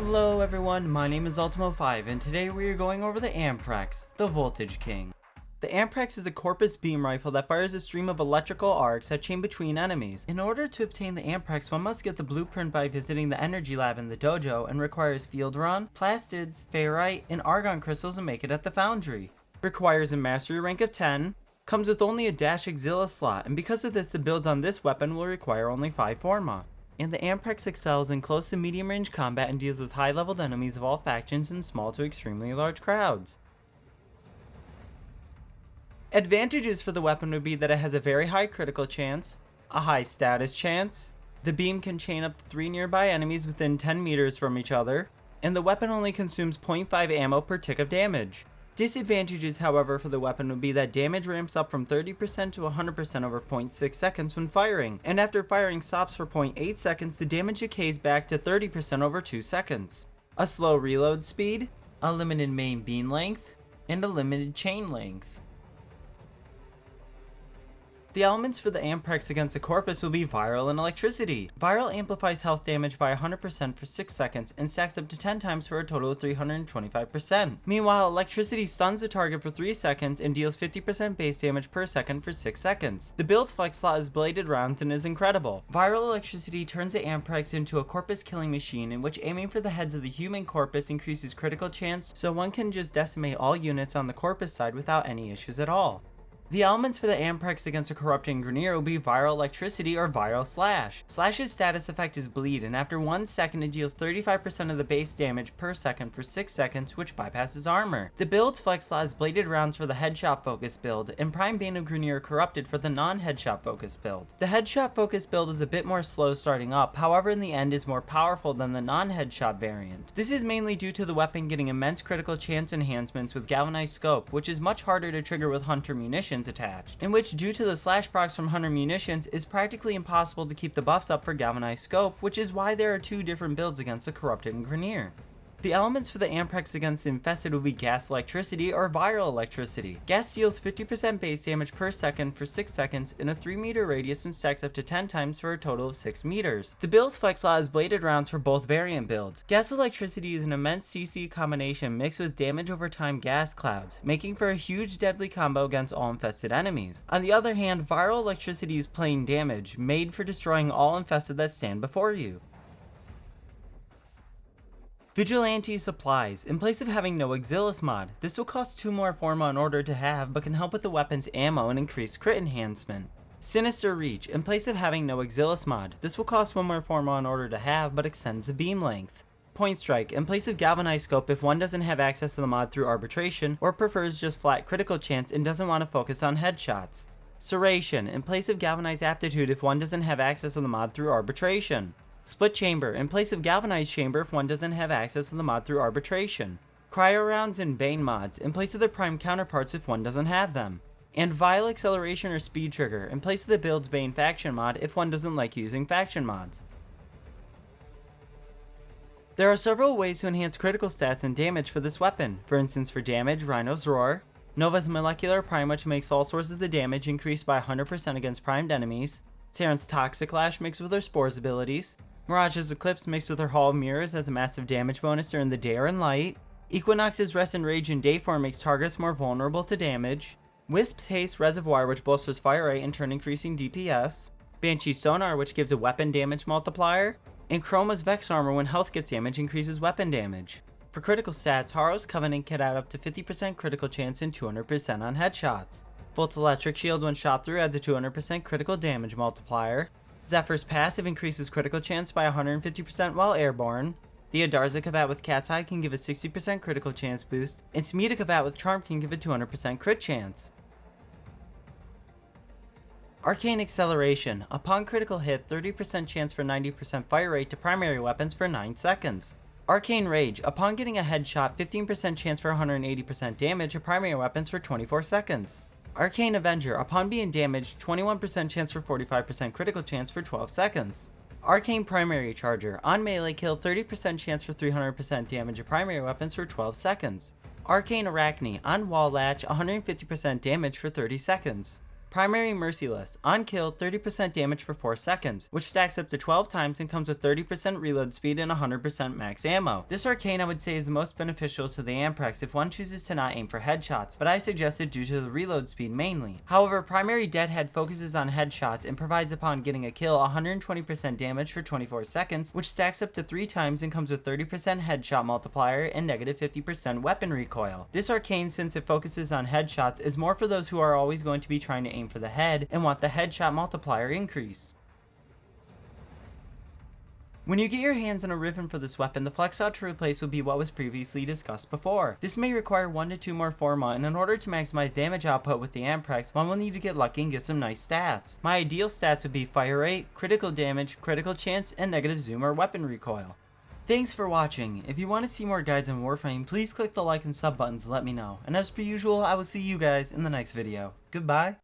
Hello everyone, my name is UltimoFive, and today we are going over the Amprex, the Voltage King. The Amprex is a Corpus beam rifle that fires a stream of electrical arcs that chain between enemies. In order to obtain the Amprex, one must get the blueprint by visiting the energy lab in the dojo and requires field run, plastids, ferrite, and argon crystals to make it at the foundry. Requires a mastery rank of 10, comes with only a dash auxilia slot, and because of this the builds on this weapon will require only 5 forma. And the Amprex excels in close to medium range combat and deals with high leveled enemies of all factions and small to extremely large crowds. Advantages for the weapon would be that it has a very high critical chance, a high status chance, the beam can chain up to 3 nearby enemies within 10 meters from each other, and the weapon only consumes 0.5 ammo per tick of damage. Disadvantages, however, for the weapon would be that damage ramps up from 30% to 100% over 0.6 seconds when firing, and after firing stops for 0.8 seconds, the damage decays back to 30% over 2 seconds. A slow reload speed, a limited main beam length, and a limited chain length. The elements for the Amprex against the Corpus will be Viral and Electricity. Viral amplifies health damage by 100% for 6 seconds and stacks up to 10 times for a total of 325%. Meanwhile, Electricity stuns the target for 3 seconds and deals 50% base damage per second for 6 seconds. The build's flex slot is bladed rounds and is incredible. Viral Electricity turns the Amprex into a Corpus killing machine in which aiming for the heads of the human Corpus increases critical chance, so one can just decimate all units on the Corpus side without any issues at all. The elements for the Amprex against a corrupting Grineer will be Viral Electricity or Viral Slash. Slash's status effect is Bleed, and after 1 second it deals 35% of the base damage per second for 6 seconds, which bypasses armor. The build's flex slot is Bladed Rounds for the Headshot Focus build, and Prime Bane of Grineer Corrupted for the non-Headshot Focus build. The Headshot Focus build is a bit more slow starting up, however in the end is more powerful than the non-Headshot variant. This is mainly due to the weapon getting immense critical chance enhancements with Galvanized Scope, which is much harder to trigger with Hunter munitions attached, in which due to the slash procs from Hunter munitions is practically impossible to keep the buffs up for Galvanized Scope, which is why there are 2 different builds against the Corrupted and Grineer. The elements for the Amprex against the Infested will be Gas Electricity or Viral Electricity. Gas deals 50% base damage per second for 6 seconds in a 3 meter radius and stacks up to 10 times for a total of 6 meters. The build's flex slot is Bladed Rounds for both variant builds. Gas Electricity is an immense CC combination mixed with damage over time gas clouds, making for a huge deadly combo against all infested enemies. On the other hand, Viral Electricity is plain damage, made for destroying all infested that stand before you. Vigilante Supplies. In place of having no Auxilius mod, this will cost 2 more forma in order to have, but can help with the weapon's ammo and increase crit enhancement. Sinister Reach. In place of having no Auxilius mod, this will cost 1 more forma in order to have, but extends the beam length. Point Strike. In place of Galvanized Scope if one doesn't have access to the mod through arbitration, or prefers just flat critical chance and doesn't want to focus on headshots. Serration. In place of Galvanized Aptitude if one doesn't have access to the mod through arbitration. Split Chamber. In place of Galvanized Chamber if one doesn't have access to the mod through arbitration. Cryo Rounds and Bane mods, in place of their prime counterparts if one doesn't have them. And Vile Acceleration or Speed Trigger, in place of the build's Bane faction mod if one doesn't like using faction mods. There are several ways to enhance critical stats and damage for this weapon. For instance, for damage, Rhino's Roar, Nova's Molecular Prime, which makes all sources of damage increase by 100% against primed enemies, Terran's Toxic Lash mixed with her Spores abilities, Mirage's Eclipse mixed with her Hall of Mirrors has a massive damage bonus during the day or in light, Equinox's Rest and Rage in day form makes targets more vulnerable to damage, Wisp's Haste Reservoir which bolsters fire rate in turn increasing DPS, Banshee's Sonar which gives a weapon damage multiplier, and Chroma's Vex Armor when health gets damage increases weapon damage. For critical stats, Haro's Covenant can add up to 50% critical chance and 200% on headshots. Volt's Electric Shield when shot through adds a 200% critical damage multiplier. Zephyr's passive increases critical chance by 150% while airborne. The Adarza Kavat with Cat's Eye can give a 60% critical chance boost, and Smita Kavat with Charm can give a 200% crit chance. Arcane Acceleration. Upon critical hit, 30% chance for 90% fire rate to primary weapons for 9 seconds. Arcane Rage. Upon getting a headshot, 15% chance for 180% damage to primary weapons for 24 seconds. Arcane Avenger. Upon being damaged, 21% chance for 45% critical chance for 12 seconds. Arcane Primary Charger. On melee kill, 30% chance for 300% damage to primary weapons for 12 seconds. Arcane Arachne. On wall latch, 150% damage for 30 seconds. Primary Merciless. On kill, 30% damage for 4 seconds, which stacks up to 12 times and comes with 30% reload speed and 100% max ammo. This arcane I would say is the most beneficial to the Amprex if one chooses to not aim for headshots, but I suggest it due to the reload speed mainly. However, Primary Deadhead focuses on headshots and provides upon getting a kill 120% damage for 24 seconds, which stacks up to 3 times and comes with 30% headshot multiplier and negative 50% weapon recoil. This arcane, since it focuses on headshots, is more for those who are always going to be trying to aim for the head and want the headshot multiplier increase. When you get your hands on a Riven for this weapon, the flex out to replace will be what was previously discussed before. This may require 1 to 2 more Forma, and in order to maximize damage output with the Amprex, one will need to get lucky and get some nice stats. My ideal stats would be fire rate, critical damage, critical chance, and negative zoom or weapon recoil. Thanks for watching. If you want to see more guides on Warframe, please click the like and sub buttons and let me know. And as per usual, I will see you guys in the next video. Goodbye.